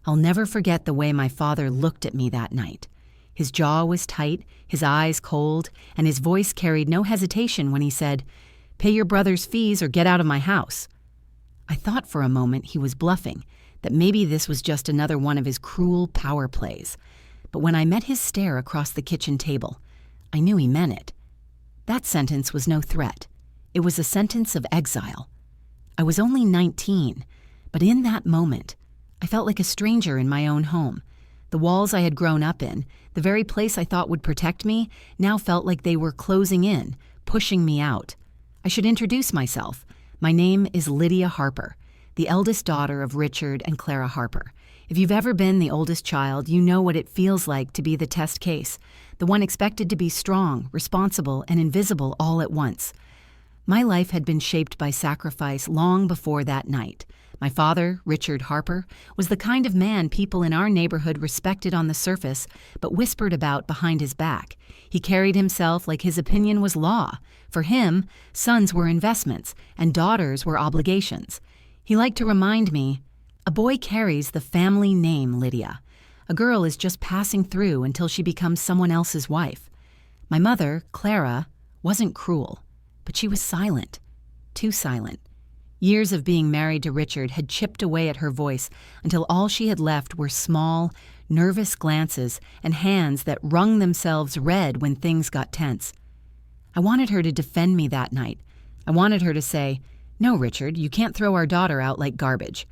I'll never forget the way my father looked at me that night. His jaw was tight, his eyes cold, and his voice carried no hesitation when he said, "Pay your brother's fees or get out of my house." I thought for a moment he was bluffing, that maybe this was just another one of his cruel power plays. But when I met his stare across the kitchen table, I knew he meant it. That sentence was no threat. It was a sentence of exile. I was only 19, but in that moment, I felt like a stranger in my own home. The walls I had grown up in, the very place I thought would protect me, now felt like they were closing in, pushing me out. I should introduce myself. My name is Lydia Harper, the eldest daughter of Richard and Clara Harper. If you've ever been the oldest child, you know what it feels like to be the test case, the one expected to be strong, responsible, and invisible all at once. My life had been shaped by sacrifice long before that night. My father, Richard Harper, was the kind of man people in our neighborhood respected on the surface, but whispered about behind his back. He carried himself like his opinion was law. For him, sons were investments, and daughters were obligations. He liked to remind me, "A boy carries the family name Lydia. A girl is just passing through until she becomes someone else's wife." My mother, Clara, wasn't cruel, but she was silent, too silent. Years of being married to Richard had chipped away at her voice until all she had left were small, nervous glances and hands that wrung themselves red when things got tense. I wanted her to defend me that night. I wanted her to say, "No, Richard, you can't throw our daughter out like garbage."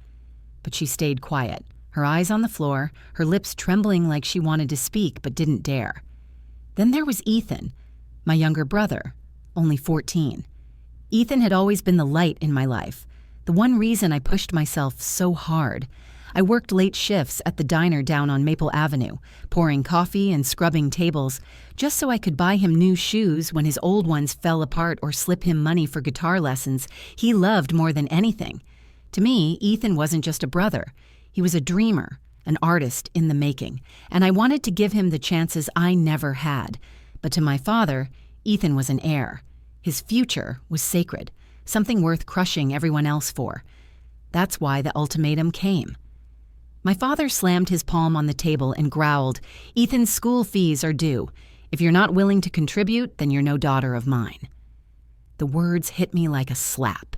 But she stayed quiet, her eyes on the floor, her lips trembling like she wanted to speak but didn't dare. Then there was Ethan, my younger brother, only 14. Ethan had always been the light in my life, the one reason I pushed myself so hard. I worked late shifts at the diner down on Maple Avenue, pouring coffee and scrubbing tables, just so I could buy him new shoes when his old ones fell apart or slip him money for guitar lessons he loved more than anything. To me, Ethan wasn't just a brother. He was a dreamer, an artist in the making, and I wanted to give him the chances I never had. But to my father, Ethan was an heir. His future was sacred, something worth crushing everyone else for. That's why the ultimatum came. My father slammed his palm on the table and growled, "Ethan's school fees are due. If you're not willing to contribute, then you're no daughter of mine." The words hit me like a slap.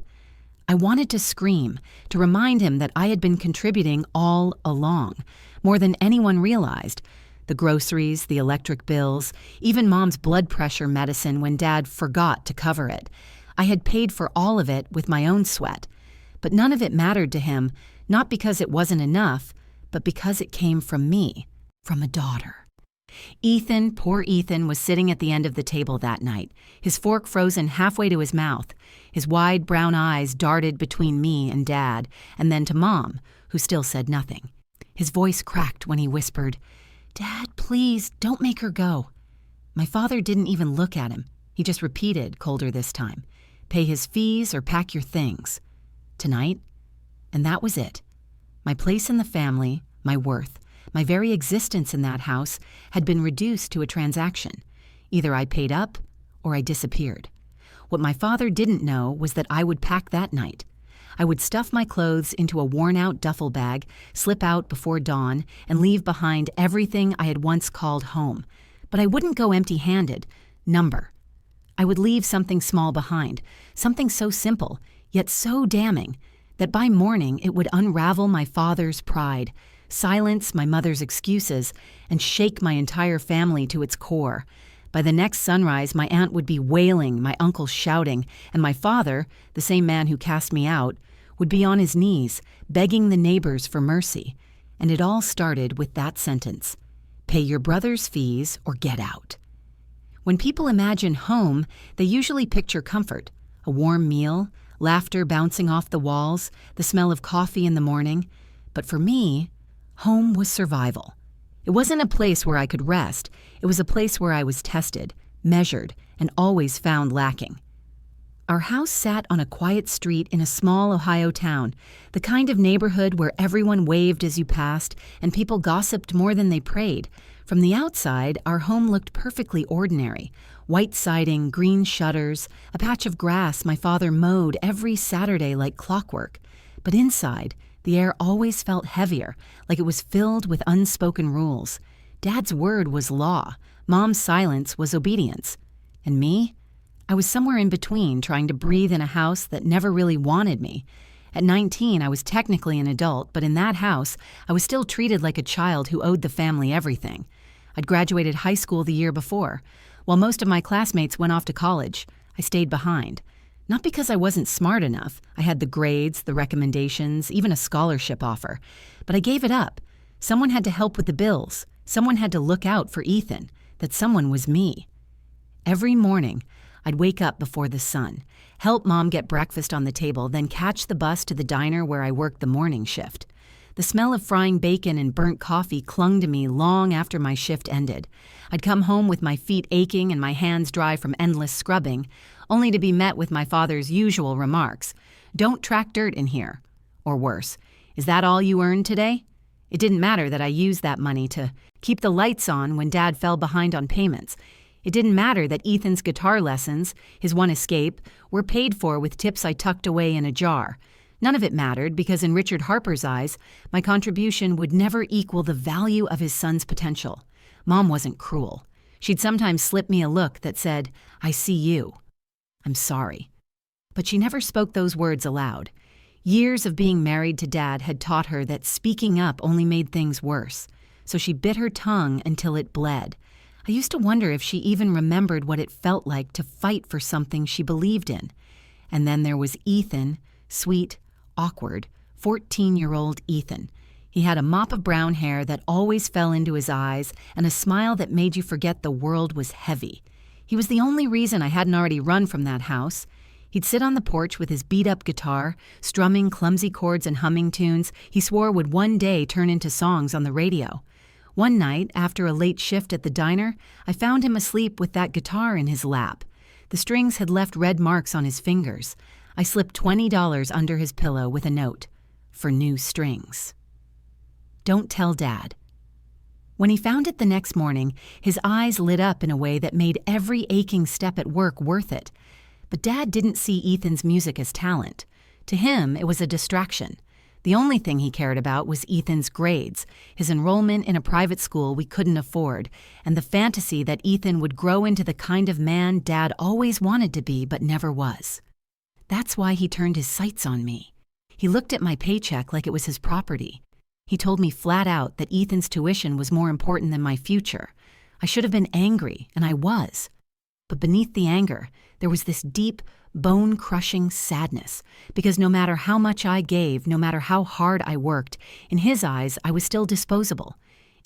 I wanted to scream, to remind him that I had been contributing all along, more than anyone realized. The groceries, the electric bills, even Mom's blood pressure medicine when Dad forgot to cover it. I had paid for all of it with my own sweat. But none of it mattered to him, not because it wasn't enough, but because it came from me, from a daughter. Ethan, poor Ethan, was sitting at the end of the table that night, his fork frozen halfway to his mouth. His wide brown eyes darted between me and Dad, and then to Mom, who still said nothing. His voice cracked when he whispered, "Dad, please, don't make her go." My father didn't even look at him. He just repeated, colder this time, "Pay his fees or pack your things." Tonight. And that was it. My place in the family, my worth, my very existence in that house had been reduced to a transaction. Either I paid up or I disappeared. What my father didn't know was that I would pack that night. I would stuff my clothes into a worn-out duffel bag, slip out before dawn, and leave behind everything I had once called home. But I wouldn't go empty-handed. Number. I would leave something small behind, something so simple, yet so damning, that by morning it would unravel my father's pride, silence my mother's excuses, and shake my entire family to its core. By the next sunrise, my aunt would be wailing, my uncle shouting, and my father, the same man who cast me out, would be on his knees, begging the neighbors for mercy. And it all started with that sentence, "Pay your brother's fees or get out." When people imagine home, they usually picture comfort, a warm meal, laughter bouncing off the walls, the smell of coffee in the morning. But for me, home was survival. It wasn't a place where I could rest. It was a place where I was tested, measured, and always found lacking. Our house sat on a quiet street in a small Ohio town, the kind of neighborhood where everyone waved as you passed and people gossiped more than they prayed. From the outside, our home looked perfectly ordinary. White siding, green shutters, a patch of grass my father mowed every Saturday like clockwork. But inside, The air always felt heavier, like it was filled with unspoken rules. Dad's word was law. Mom's silence was obedience. And me? I was somewhere in between, trying to breathe in a house that never really wanted me. At 19, I was technically an adult, but in that house, I was still treated like a child who owed the family everything. I'd graduated high school the year before. While most of my classmates went off to college, I stayed behind. Not because I wasn't smart enough. I had the grades, the recommendations, even a scholarship offer. But I gave it up. Someone had to help with the bills. Someone had to look out for Ethan. That someone was me. Every morning, I'd wake up before the sun, help Mom get breakfast on the table, then catch the bus to the diner where I worked the morning shift. The smell of frying bacon and burnt coffee clung to me long after my shift ended. I'd come home with my feet aching and my hands dry from endless scrubbing, only to be met with my father's usual remarks. "Don't track dirt in here." Or worse, "Is that all you earned today?" It didn't matter that I used that money to keep the lights on when Dad fell behind on payments. It didn't matter that Ethan's guitar lessons, his one escape, were paid for with tips I tucked away in a jar. None of it mattered because in Richard Harper's eyes, my contribution would never equal the value of his son's potential. Mom wasn't cruel. She'd sometimes slip me a look that said, "I see you. I'm sorry." But she never spoke those words aloud. Years of being married to Dad had taught her that speaking up only made things worse. So she bit her tongue until it bled. I used to wonder if she even remembered what it felt like to fight for something she believed in. And then there was Ethan, sweet, awkward, 14-year-old Ethan. He had a mop of brown hair that always fell into his eyes and a smile that made you forget the world was heavy. He was the only reason I hadn't already run from that house. He'd sit on the porch with his beat-up guitar, strumming clumsy chords and humming tunes he swore would one day turn into songs on the radio. One night, after a late shift at the diner, I found him asleep with that guitar in his lap. The strings had left red marks on his fingers. I slipped $20 under his pillow with a note, "For new strings. Don't tell Dad." When he found it the next morning, his eyes lit up in a way that made every aching step at work worth it. But Dad didn't see Ethan's music as talent. To him, it was a distraction. The only thing he cared about was Ethan's grades, his enrollment in a private school we couldn't afford, and the fantasy that Ethan would grow into the kind of man Dad always wanted to be but never was. That's why he turned his sights on me. He looked at my paycheck like it was his property. He told me flat out that Ethan's tuition was more important than my future. I should have been angry, and I was. But beneath the anger, there was this deep, bone-crushing sadness, because no matter how much I gave, no matter how hard I worked, in his eyes I was still disposable.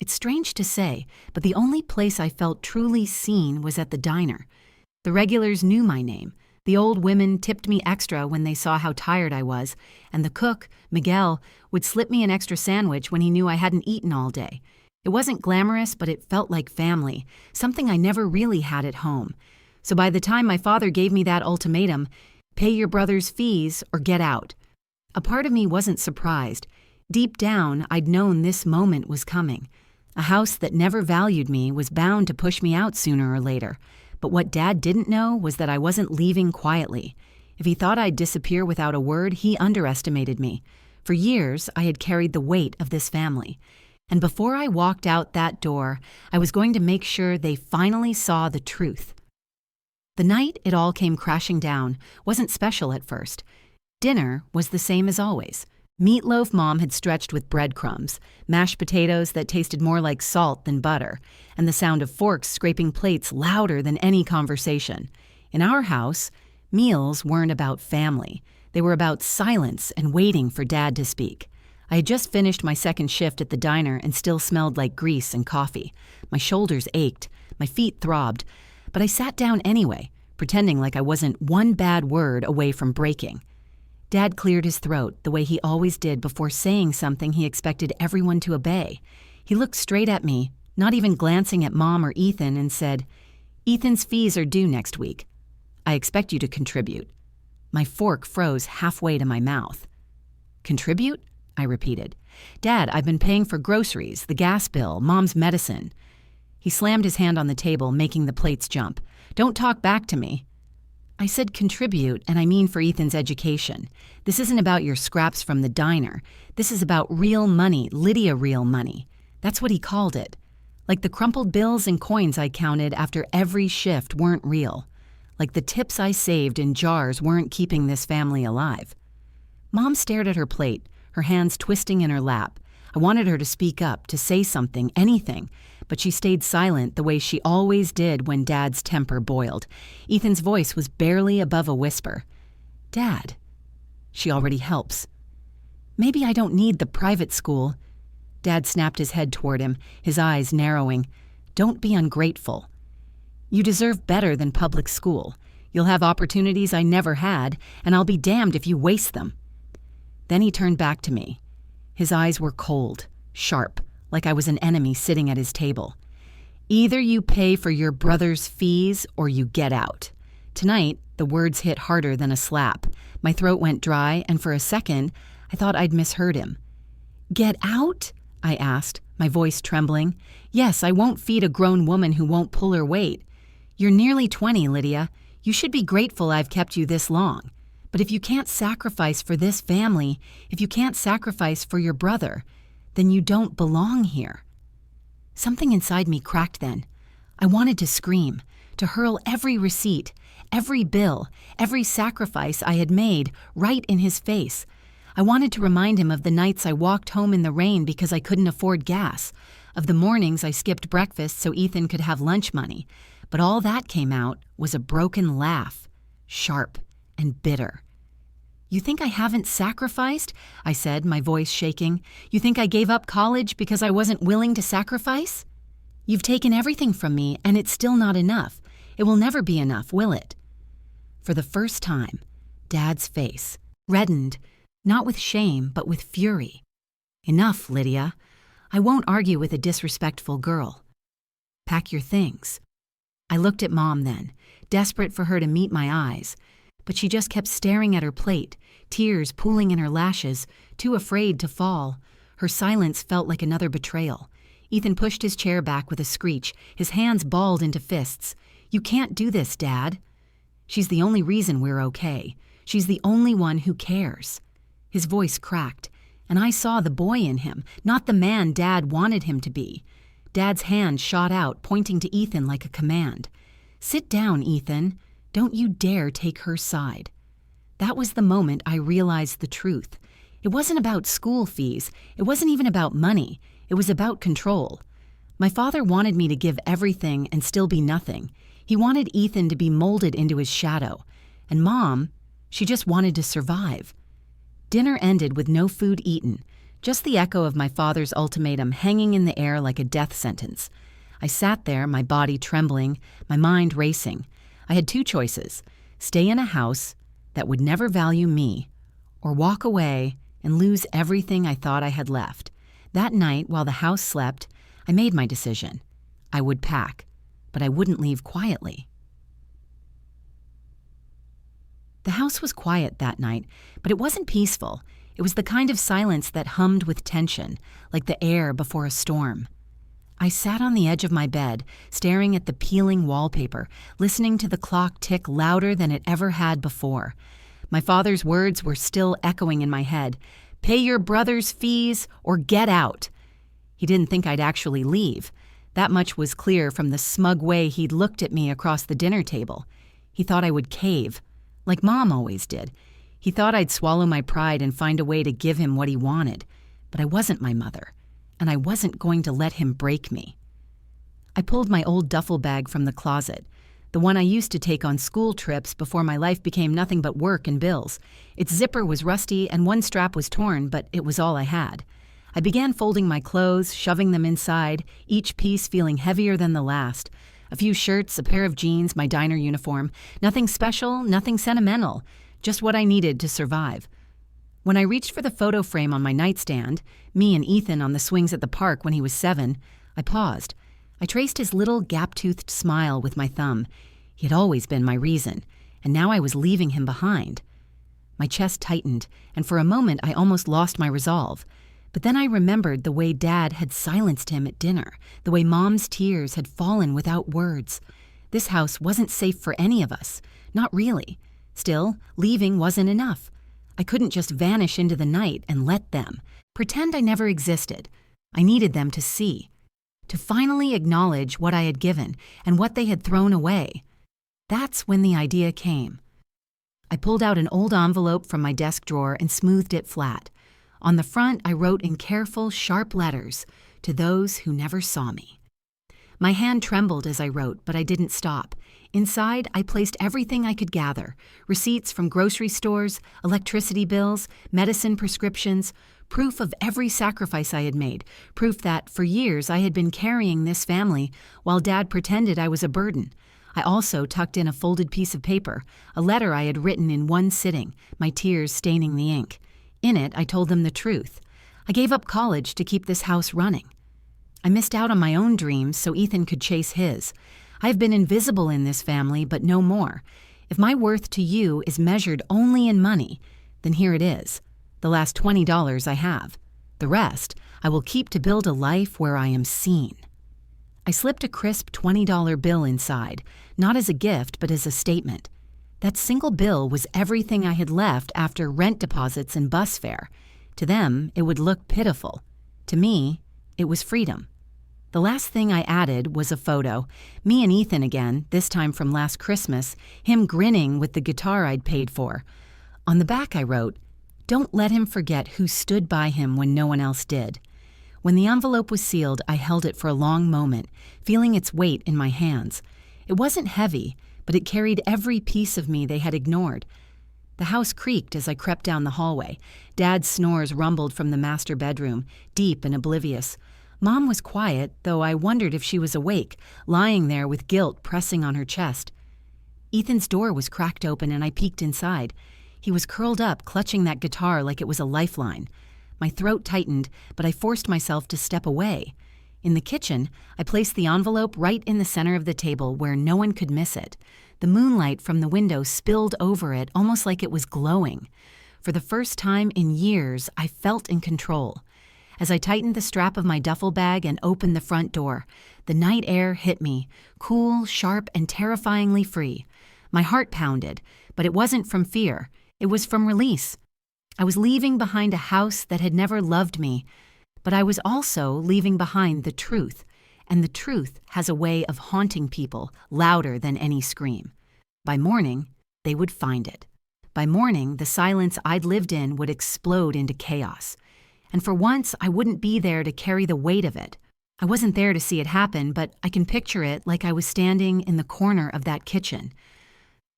It's strange to say, but the only place I felt truly seen was at the diner. The regulars knew my name. The old women tipped me extra when they saw how tired I was, and the cook, Miguel, would slip me an extra sandwich when he knew I hadn't eaten all day. It wasn't glamorous, but it felt like family, something I never really had at home. So by the time my father gave me that ultimatum, "Pay your brother's fees or get out," a part of me wasn't surprised. Deep down, I'd known this moment was coming. A house that never valued me was bound to push me out sooner or later. But what Dad didn't know was that I wasn't leaving quietly. If he thought I'd disappear without a word, he underestimated me. For years, I had carried the weight of this family. And before I walked out that door, I was going to make sure they finally saw the truth. The night it all came crashing down wasn't special at first. Dinner was the same as always. Meatloaf Mom had stretched with breadcrumbs, mashed potatoes that tasted more like salt than butter, and the sound of forks scraping plates louder than any conversation. In our house, meals weren't about family. They were about silence and waiting for Dad to speak. I had just finished my second shift at the diner and still smelled like grease and coffee. My shoulders ached, my feet throbbed, but I sat down anyway, pretending like I wasn't one bad word away from breaking. Dad cleared his throat the way he always did before saying something he expected everyone to obey. He looked straight at me, not even glancing at Mom or Ethan, and said, "Ethan's fees are due next week. I expect you to contribute." My fork froze halfway to my mouth. "Contribute?" I repeated. "Dad, I've been paying for groceries, the gas bill, Mom's medicine." He slammed his hand on the table, making the plates jump. "Don't talk back to me." I said contribute, and I mean for Ethan's education. This isn't about your scraps from the diner. This is about real money, Lydia real money. That's what he called it. Like the crumpled bills and coins I counted after every shift weren't real. Like the tips I saved in jars weren't keeping this family alive. Mom stared at her plate, her hands twisting in her lap. I wanted her to speak up, to say something, anything, but she stayed silent the way she always did when Dad's temper boiled. Ethan's voice was barely above a whisper. Dad. She already helps. Maybe I don't need the private school. Dad snapped his head toward him, his eyes narrowing. Don't be ungrateful. You deserve better than public school. You'll have opportunities I never had, and I'll be damned if you waste them. Then he turned back to me. His eyes were cold, sharp, like I was an enemy sitting at his table. Either you pay for your brother's fees or you get out. Tonight, the words hit harder than a slap. My throat went dry, and for a second, I thought I'd misheard him. Get out? I asked, my voice trembling. Yes, I won't feed a grown woman who won't pull her weight. You're nearly 20, Lydia. You should be grateful I've kept you this long. But if you can't sacrifice for this family, if you can't sacrifice for your brother, then you don't belong here. Something inside me cracked then. I wanted to scream, to hurl every receipt, every bill, every sacrifice I had made right in his face. I wanted to remind him of the nights I walked home in the rain because I couldn't afford gas, of the mornings I skipped breakfast so Ethan could have lunch money. But all that came out was a broken laugh, sharp and bitter. You think I haven't sacrificed? I said, my voice shaking. You think I gave up college because I wasn't willing to sacrifice? You've taken everything from me, and it's still not enough. It will never be enough, will it? For the first time, Dad's face reddened, not with shame, but with fury. Enough, Lydia. I won't argue with a disrespectful girl. Pack your things. I looked at Mom then, desperate for her to meet my eyes, but she just kept staring at her plate, tears pooling in her lashes, too afraid to fall. Her silence felt like another betrayal. Ethan pushed his chair back with a screech, his hands balled into fists. You can't do this, Dad. She's the only reason we're okay. She's the only one who cares. His voice cracked, and I saw the boy in him, not the man Dad wanted him to be. Dad's hand shot out, pointing to Ethan like a command. Sit down, Ethan. Don't you dare take her side. That was the moment I realized the truth. It wasn't about school fees. It wasn't even about money. It was about control. My father wanted me to give everything and still be nothing. He wanted Ethan to be molded into his shadow. And Mom, she just wanted to survive. Dinner ended with no food eaten, just the echo of my father's ultimatum hanging in the air like a death sentence. I sat there, my body trembling, my mind racing. I had two choices: stay in a house that would never value me, or walk away and lose everything I thought I had left. That night, while the house slept, I made my decision. I would pack, but I wouldn't leave quietly. The house was quiet that night, but it wasn't peaceful. It was the kind of silence that hummed with tension, like the air before a storm. I sat on the edge of my bed, staring at the peeling wallpaper, listening to the clock tick louder than it ever had before. My father's words were still echoing in my head. Pay your brother's fees or get out. He didn't think I'd actually leave. That much was clear from the smug way he'd looked at me across the dinner table. He thought I would cave, like Mom always did. He thought I'd swallow my pride and find a way to give him what he wanted. But I wasn't my mother, and I wasn't going to let him break me. I pulled my old duffel bag from the closet, the one I used to take on school trips before my life became nothing but work and bills. Its zipper was rusty and one strap was torn, but it was all I had. I began folding my clothes, shoving them inside, each piece feeling heavier than the last. A few shirts, a pair of jeans, my diner uniform. Nothing special, nothing sentimental, just what I needed to survive. When I reached for the photo frame on my nightstand, me and Ethan on the swings at the park when he was 7, I paused. I traced his little gap-toothed smile with my thumb. He had always been my reason, and now I was leaving him behind. My chest tightened, and for a moment I almost lost my resolve. But then I remembered the way Dad had silenced him at dinner, the way Mom's tears had fallen without words. This house wasn't safe for any of us. Not really. Still, leaving wasn't enough. I couldn't just vanish into the night and let them. Pretend I never existed. I needed them to see. To finally acknowledge what I had given and what they had thrown away. That's when the idea came. I pulled out an old envelope from my desk drawer and smoothed it flat. On the front, I wrote in careful, sharp letters, "To those who never saw me." My hand trembled as I wrote, but I didn't stop. Inside, I placed everything I could gather: receipts from grocery stores, electricity bills, medicine prescriptions, proof of every sacrifice I had made, proof that, for years, I had been carrying this family while Dad pretended I was a burden. I also tucked in a folded piece of paper, a letter I had written in one sitting, my tears staining the ink. In it, I told them the truth. I gave up college to keep this house running. I missed out on my own dreams so Ethan could chase his. I have been invisible in this family, but no more. If my worth to you is measured only in money, then here it is, the last $20 I have. The rest I will keep to build a life where I am seen. I slipped a crisp $20 bill inside, not as a gift, but as a statement. That single bill was everything I had left after rent deposits and bus fare. To them, it would look pitiful. To me, it was freedom. The last thing I added was a photo, me and Ethan again, this time from last Christmas, him grinning with the guitar I'd paid for. On the back I wrote, "Don't let him forget who stood by him when no one else did." When the envelope was sealed, I held it for a long moment, feeling its weight in my hands. It wasn't heavy, but it carried every piece of me they had ignored. The house creaked as I crept down the hallway. Dad's snores rumbled from the master bedroom, deep and oblivious. Mom was quiet, though I wondered if she was awake, lying there with guilt pressing on her chest. Ethan's door was cracked open and I peeked inside. He was curled up, clutching that guitar like it was a lifeline. My throat tightened, but I forced myself to step away. In the kitchen, I placed the envelope right in the center of the table where no one could miss it. The moonlight from the window spilled over it almost like it was glowing. For the first time in years, I felt in control. As I tightened the strap of my duffel bag and opened the front door, the night air hit me, cool, sharp, and terrifyingly free. My heart pounded, but it wasn't from fear. It was from release. I was leaving behind a house that had never loved me, but I was also leaving behind the truth, and the truth has a way of haunting people louder than any scream. By morning, they would find it. By morning, the silence I'd lived in would explode into chaos. And for once, I wouldn't be there to carry the weight of it. I wasn't there to see it happen, but I can picture it like I was standing in the corner of that kitchen.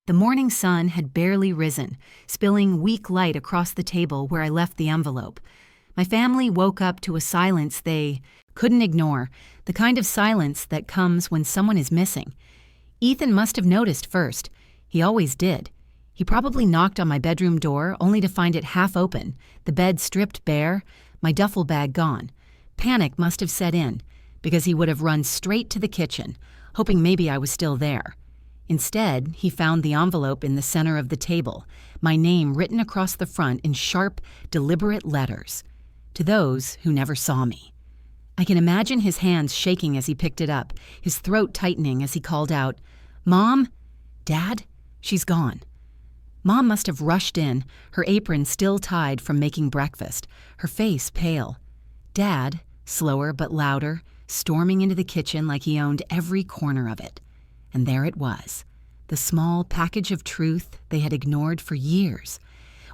The morning sun had barely risen, spilling weak light across the table where I left the envelope. My family woke up to a silence they couldn't ignore, the kind of silence that comes when someone is missing. Ethan must have noticed first. He always did. He probably knocked on my bedroom door only to find it half open, the bed stripped bare, my duffel bag gone. Panic must have set in, because he would have run straight to the kitchen, hoping maybe I was still there. Instead, he found the envelope in the center of the table, my name written across the front in sharp, deliberate letters. To those who never saw me. I can imagine his hands shaking as he picked it up, his throat tightening as he called out, "Mom? Dad? She's gone." Mom must have rushed in, her apron still tied from making breakfast, her face pale. Dad, slower but louder, storming into the kitchen like he owned every corner of it. And there it was, the small package of truth they had ignored for years.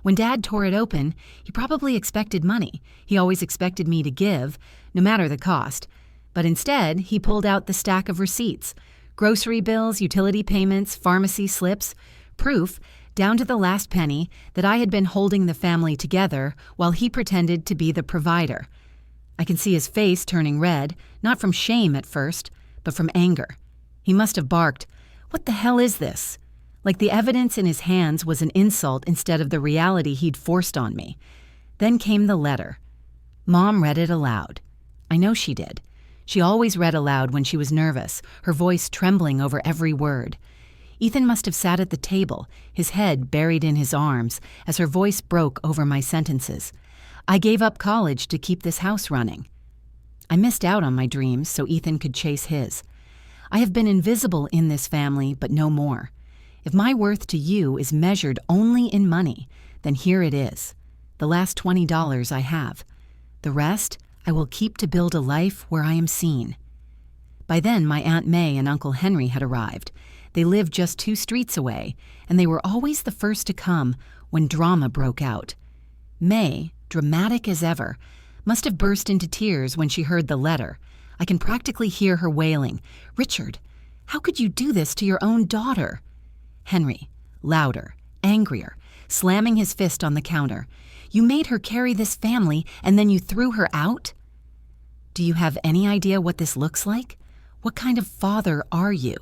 When Dad tore it open, he probably expected money. He always expected me to give, no matter the cost. But instead, he pulled out the stack of receipts, grocery bills, utility payments, pharmacy slips, proof, down to the last penny, that I had been holding the family together while he pretended to be the provider. I can see his face turning red, not from shame at first, but from anger. He must have barked, "What the hell is this?" Like the evidence in his hands was an insult instead of the reality he'd forced on me. Then came the letter. Mom read it aloud. I know she did. She always read aloud when she was nervous, her voice trembling over every word. Ethan must have sat at the table, his head buried in his arms, as her voice broke over my sentences. I gave up college to keep this house running. I missed out on my dreams so Ethan could chase his. I have been invisible in this family, but no more. If my worth to you is measured only in money, then here it is. The last $20 I have. The rest I will keep to build a life where I am seen." By then, my Aunt May and Uncle Henry had arrived. They lived just 2 streets away, and they were always the first to come when drama broke out. May, dramatic as ever, must have burst into tears when she heard the letter. I can practically hear her wailing, "Richard, how could you do this to your own daughter?" Henry, louder, angrier, slamming his fist on the counter. "You made her carry this family, and then you threw her out? Do you have any idea what this looks like? What kind of father are you?"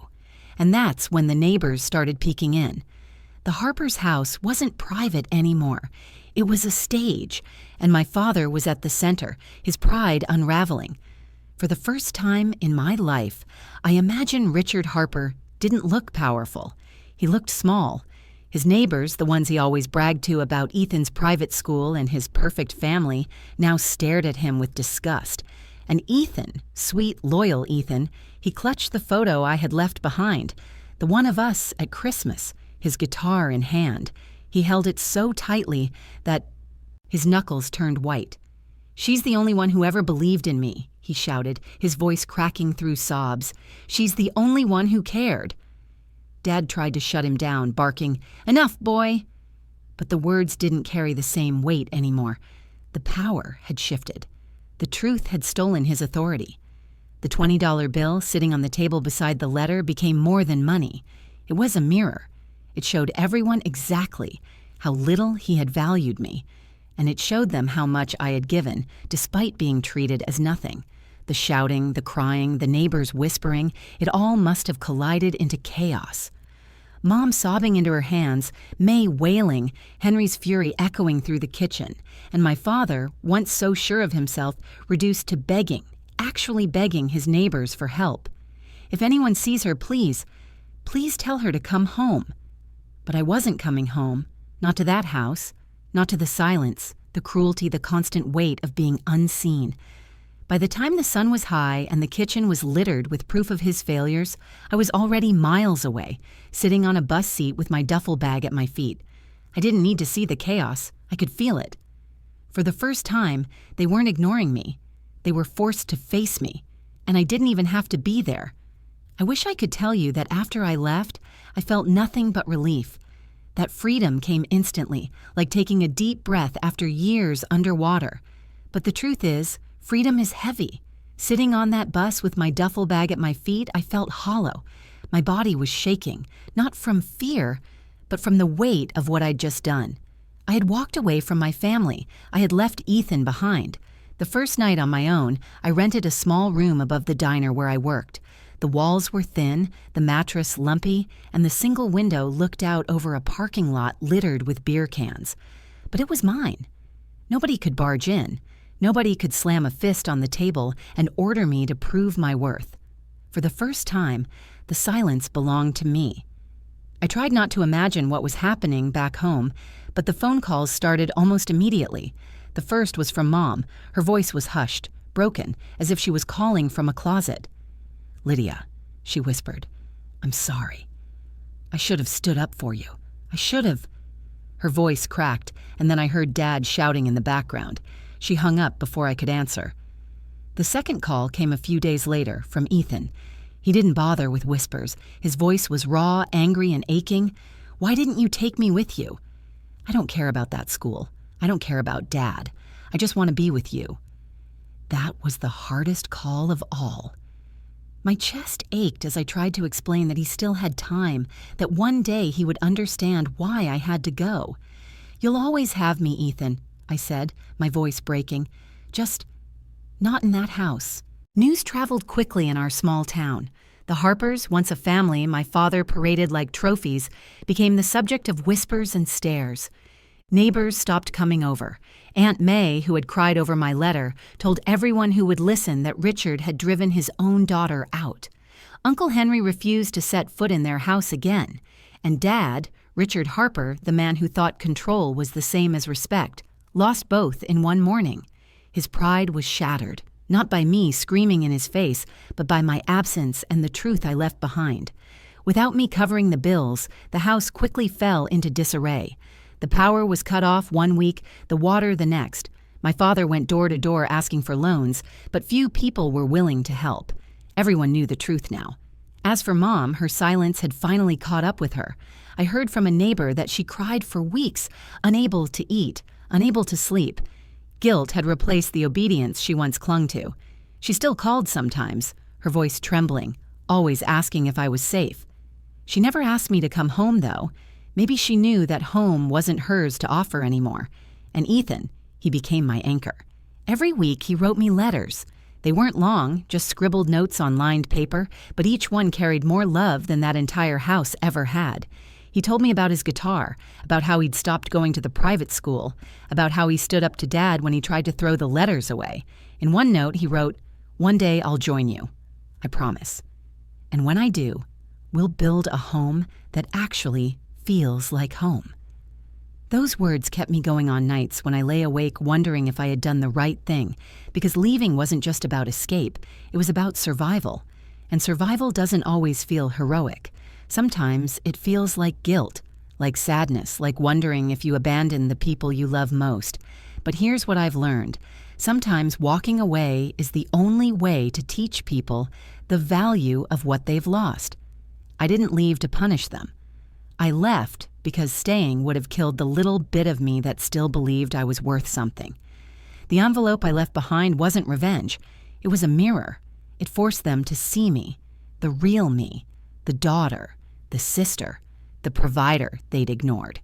And that's when the neighbors started peeking in. The Harper's house wasn't private anymore. It was a stage, and my father was at the center, his pride unraveling. For the first time in my life, I imagine Richard Harper didn't look powerful. He looked small. His neighbors, the ones he always bragged to about Ethan's private school and his perfect family, now stared at him with disgust. And Ethan, sweet, loyal Ethan, he clutched the photo I had left behind, the one of us at Christmas, his guitar in hand. He held it so tightly that his knuckles turned white. "She's the only one who ever believed in me," he shouted, his voice cracking through sobs. "She's the only one who cared." Dad tried to shut him down, barking, "Enough, boy!" But the words didn't carry the same weight anymore. The power had shifted. The truth had stolen his authority. The $20 bill sitting on the table beside the letter became more than money. It was a mirror. It showed everyone exactly how little he had valued me, and it showed them how much I had given, despite being treated as nothing. The shouting, the crying, the neighbors whispering, it all must have collided into chaos. Mom sobbing into her hands, May wailing, Henry's fury echoing through the kitchen, and my father, once so sure of himself, reduced to begging, actually begging his neighbors for help. "If anyone sees her, please tell her to come home." But I wasn't coming home, not to that house, not to the silence, the cruelty, the constant weight of being unseen. By the time the sun was high and the kitchen was littered with proof of his failures, I was already miles away, sitting on a bus seat with my duffel bag at my feet. I didn't need to see the chaos. I could feel it. For the first time, they weren't ignoring me. They were forced to face me, and I didn't even have to be there. I wish I could tell you that after I left, I felt nothing but relief. That freedom came instantly, like taking a deep breath after years underwater. But the truth is, freedom is heavy. Sitting on that bus with my duffel bag at my feet, I felt hollow. My body was shaking, not from fear, but from the weight of what I'd just done. I had walked away from my family. I had left Ethan behind. The first night on my own, I rented a small room above the diner where I worked. The walls were thin, the mattress lumpy, and the single window looked out over a parking lot littered with beer cans. But it was mine. Nobody could barge in. Nobody could slam a fist on the table and order me to prove my worth. For the first time, the silence belonged to me. I tried not to imagine what was happening back home, but the phone calls started almost immediately. The first was from Mom. Her voice was hushed, broken, as if she was calling from a closet. "Lydia," she whispered, "I'm sorry. I should have stood up for you. I should have." Her voice cracked, and then I heard Dad shouting in the background. She hung up before I could answer. The second call came a few days later, from Ethan. He didn't bother with whispers. His voice was raw, angry, and aching. "Why didn't you take me with you? I don't care about that school. I don't care about Dad. I just want to be with you." That was the hardest call of all. My chest ached as I tried to explain that he still had time, that one day he would understand why I had to go. "You'll always have me, Ethan," I said, my voice breaking. "Just not in that house." News traveled quickly in our small town. The Harpers, once a family my father paraded like trophies, became the subject of whispers and stares. Neighbors stopped coming over. Aunt May, who had cried over my letter, told everyone who would listen that Richard had driven his own daughter out. Uncle Henry refused to set foot in their house again. And Dad, Richard Harper, the man who thought control was the same as respect, lost both in one morning. His pride was shattered. Not by me screaming in his face, but by my absence and the truth I left behind. Without me covering the bills, the house quickly fell into disarray. The power was cut off one week, the water the next. My father went door to door asking for loans, but few people were willing to help. Everyone knew the truth now. As for Mom, her silence had finally caught up with her. I heard from a neighbor that she cried for weeks, unable to eat, unable to sleep. Guilt had replaced the obedience she once clung to. She still called sometimes, her voice trembling, always asking if I was safe. She never asked me to come home, though. Maybe she knew that home wasn't hers to offer anymore. And Ethan, he became my anchor. Every week he wrote me letters. They weren't long, just scribbled notes on lined paper, but each one carried more love than that entire house ever had. He told me about his guitar, about how he'd stopped going to the private school, about how he stood up to Dad when he tried to throw the letters away. In one note, he wrote, "One day I'll join you. I promise. And when I do, we'll build a home that actually feels like home." Those words kept me going on nights when I lay awake wondering if I had done the right thing, because leaving wasn't just about escape, it was about survival. And survival doesn't always feel heroic. Sometimes it feels like guilt, like sadness, like wondering if you abandoned the people you love most. But here's what I've learned. Sometimes walking away is the only way to teach people the value of what they've lost. I didn't leave to punish them. I left because staying would have killed the little bit of me that still believed I was worth something. The envelope I left behind wasn't revenge. It was a mirror. It forced them to see me, the real me, the daughter, the sister, the provider they'd ignored.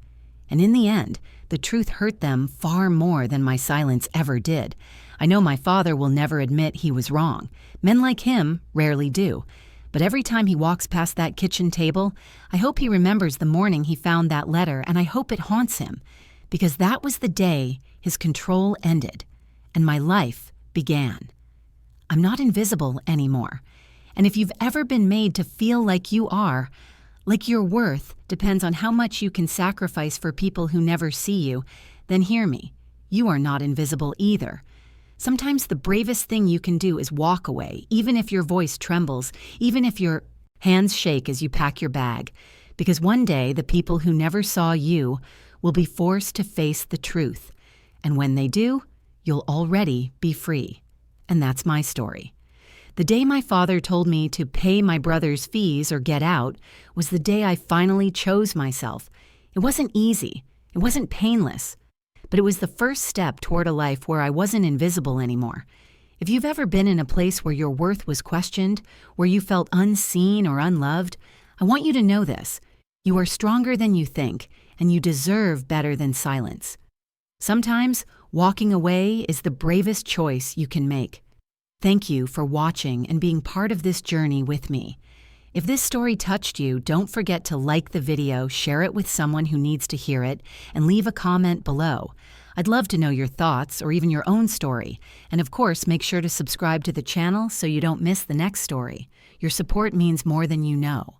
And in the end, the truth hurt them far more than my silence ever did. I know my father will never admit he was wrong. Men like him rarely do. But every time he walks past that kitchen table, I hope he remembers the morning he found that letter, and I hope it haunts him, because that was the day his control ended and my life began. I'm not invisible anymore. And if you've ever been made to feel like you are, like your worth depends on how much you can sacrifice for people who never see you, then hear me. You are not invisible either. Sometimes the bravest thing you can do is walk away, even if your voice trembles, even if your hands shake as you pack your bag. Because one day, the people who never saw you will be forced to face the truth. And when they do, you'll already be free. And that's my story. The day my father told me to pay my brother's fees or get out was the day I finally chose myself. It wasn't easy. It wasn't painless. But it was the first step toward a life where I wasn't invisible anymore. If you've ever been in a place where your worth was questioned, where you felt unseen or unloved, I want you to know this. You are stronger than you think, and you deserve better than silence. Sometimes, walking away is the bravest choice you can make. Thank you for watching and being part of this journey with me. If this story touched you, don't forget to like the video, share it with someone who needs to hear it, and leave a comment below. I'd love to know your thoughts or even your own story. And of course, make sure to subscribe to the channel so you don't miss the next story. Your support means more than you know.